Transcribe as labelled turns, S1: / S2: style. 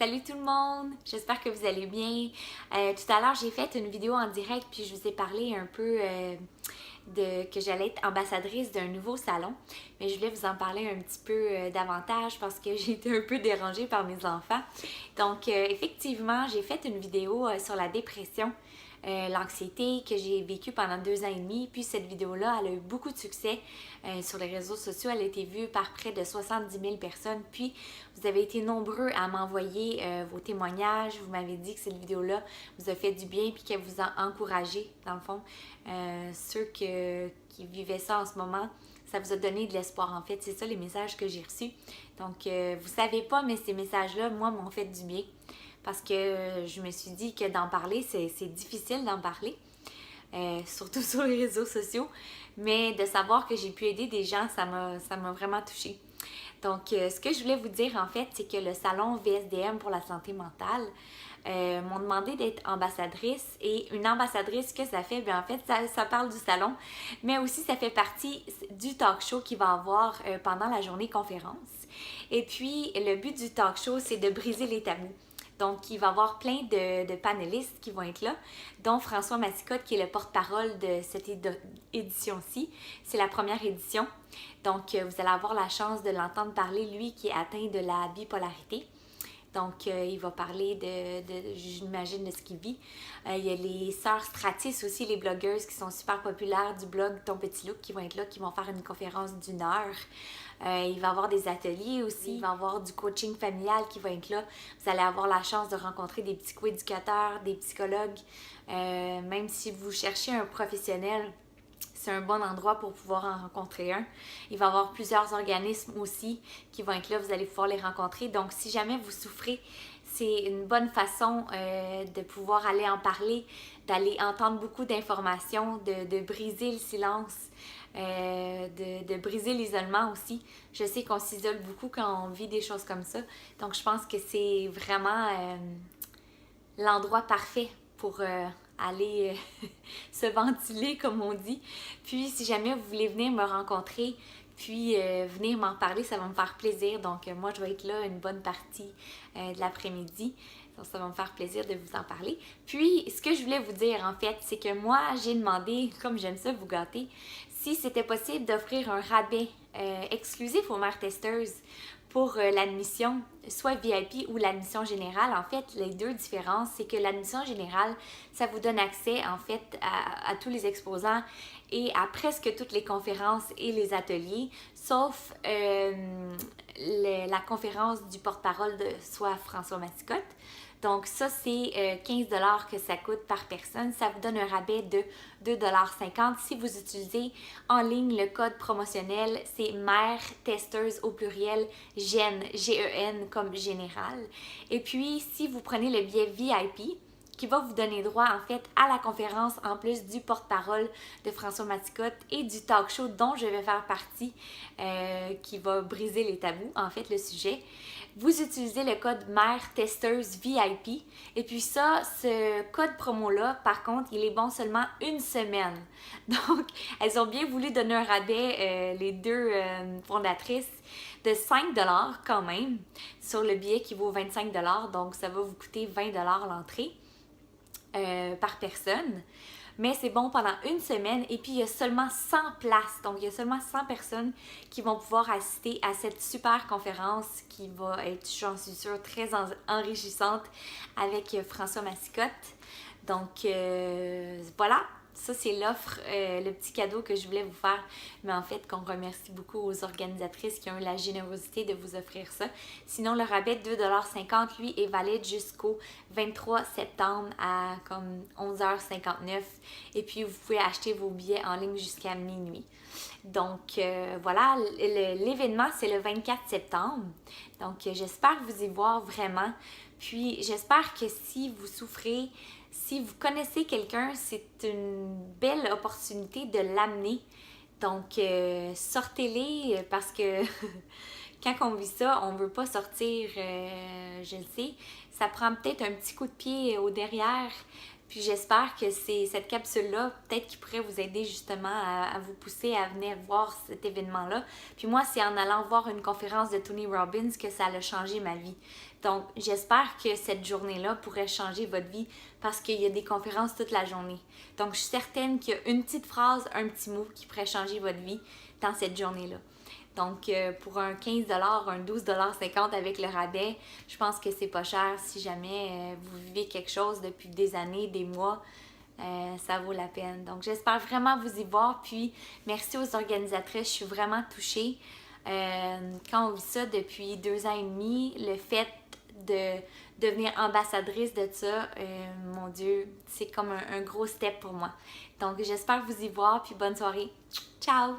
S1: Salut tout le monde! J'espère que vous allez bien. Tout à l'heure, j'ai fait une vidéo en direct puis je vous ai parlé un peu que j'allais être ambassadrice d'un nouveau salon. Mais je voulais vous en parler un petit peu davantage parce que j'ai été un peu dérangée par mes enfants. Donc, effectivement, j'ai fait une vidéo sur la dépression. L'anxiété que j'ai vécue pendant 2 ans et demi. Puis cette vidéo-là, elle a eu beaucoup de succès sur les réseaux sociaux. Elle a été vue par près de 70 000 personnes. Puis vous avez été nombreux à m'envoyer vos témoignages. Vous m'avez dit que cette vidéo-là vous a fait du bien puis qu'elle vous a encouragé, dans le fond. Ceux qui vivaient ça en ce moment, ça vous a donné de l'espoir en fait. C'est ça les messages que j'ai reçus. Donc vous savez pas, mais ces messages-là, moi, m'ont fait du bien. Parce que je me suis dit que d'en parler, c'est difficile d'en parler, surtout sur les réseaux sociaux, mais de savoir que j'ai pu aider des gens, ça m'a vraiment touchée. Donc, ce que je voulais vous dire en fait, c'est que le salon VSDM pour la santé mentale m'ont demandé d'être ambassadrice. Et une ambassadrice, ce que ça fait? Bien, en fait, ça parle du salon, mais aussi ça fait partie du talk show qu'il va avoir pendant la journée conférence. Et puis, le but du talk show, c'est de briser les tabous. Donc, il va y avoir plein de panélistes qui vont être là, dont François Massicotte, qui est le porte-parole de cette édition-ci. C'est la première édition. Donc, vous allez avoir la chance de l'entendre parler, lui qui est atteint de la bipolarité. Donc, il va parler j'imagine, de ce qu'il vit. Il y a les sœurs Stratis aussi, les blogueuses qui sont super populaires du blog Ton Petit Look qui vont être là, qui vont faire une conférence d'1 heure. Il va y avoir des ateliers aussi, il va y avoir du coaching familial qui va être là. Vous allez avoir la chance de rencontrer des psychoéducateurs, des psychologues. Même si vous cherchez un professionnel, c'est un bon endroit pour pouvoir en rencontrer un. Il va y avoir plusieurs organismes aussi qui vont être là, vous allez pouvoir les rencontrer. Donc, si jamais vous souffrez, c'est une bonne façon de pouvoir aller en parler, d'aller entendre beaucoup d'informations, de briser le silence, de briser l'isolement aussi. Je sais qu'on s'isole beaucoup quand on vit des choses comme ça. Donc, je pense que c'est vraiment l'endroit parfait pour aller se ventiler, comme on dit. Puis, si jamais vous voulez venir me rencontrer, puis venir m'en parler, ça va me faire plaisir. Donc, moi, je vais être là une bonne partie de l'après-midi. Donc, ça va me faire plaisir de vous en parler. Puis, ce que je voulais vous dire, en fait, c'est que moi, j'ai demandé, comme j'aime ça vous gâter, si c'était possible d'offrir un rabais exclusif aux mères testeuses pour l'admission, soit VIP ou l'admission générale. En fait, les deux différences, c'est que l'admission générale, ça vous donne accès, en fait, à tous les exposants et à presque toutes les conférences et les ateliers, sauf la conférence du porte-parole de soit François Massicotte. Donc ça, c'est 15 $ que ça coûte par personne. Ça vous donne un rabais de 2,50 $ si vous utilisez en ligne le code promotionnel. C'est mère testeuse au pluriel GEN, G-E-N comme général. Et puis, si vous prenez le billet VIP, qui va vous donner droit en fait à la conférence en plus du porte-parole de François Massicotte et du talk show dont je vais faire partie qui va briser les tabous, en fait le sujet. Vous utilisez le code mère testeuse VIP et puis ça, ce code promo-là, par contre, il est bon seulement une semaine. Donc, elles ont bien voulu donner un rabais, les deux fondatrices, de 5 $ quand même sur le billet qui vaut 25 $. Donc, ça va vous coûter 20 $ l'entrée. Par personne, mais c'est bon pendant une semaine et puis il y a seulement 100 places, donc il y a seulement 100 personnes qui vont pouvoir assister à cette super conférence qui va être, j'en suis sûre, très enrichissante avec François Massicotte. Donc voilà, ça c'est l'offre, le petit cadeau que je voulais vous faire, mais en fait qu'on remercie beaucoup aux organisatrices qui ont eu la générosité de vous offrir ça. Sinon, le rabais de 2,50 $, lui, est valide jusqu'au 23 septembre à comme 11h59 et puis vous pouvez acheter vos billets en ligne jusqu'à minuit. Donc voilà, l'événement c'est le 24 septembre, donc j'espère vous y voir vraiment. Puis j'espère que si vous souffrez, si vous connaissez quelqu'un, c'est une belle opportunité de l'amener. Donc, sortez-les parce que quand on vit ça, on ne veut pas sortir, je le sais. Ça prend peut-être un petit coup de pied au derrière Puis j'espère que c'est cette capsule-là, peut-être qui pourrait vous aider justement à vous pousser à venir voir cet événement-là. Puis moi, c'est en allant voir une conférence de Tony Robbins que ça a changé ma vie. Donc j'espère que cette journée-là pourrait changer votre vie parce qu'il y a des conférences toute la journée. Donc je suis certaine qu'il y a une petite phrase, un petit mot qui pourrait changer votre vie dans cette journée-là. Donc, pour un 15 un 12,50 avec le rabais, je pense que c'est pas cher si jamais vous vivez quelque chose depuis des années, des mois. Ça vaut la peine. Donc, j'espère vraiment vous y voir. Puis, merci aux organisatrices. Je suis vraiment touchée. Quand on vit ça depuis 2 ans et demi, le fait de devenir ambassadrice de ça, mon Dieu, c'est comme un gros step pour moi. Donc, j'espère vous y voir. Puis, bonne soirée. Ciao!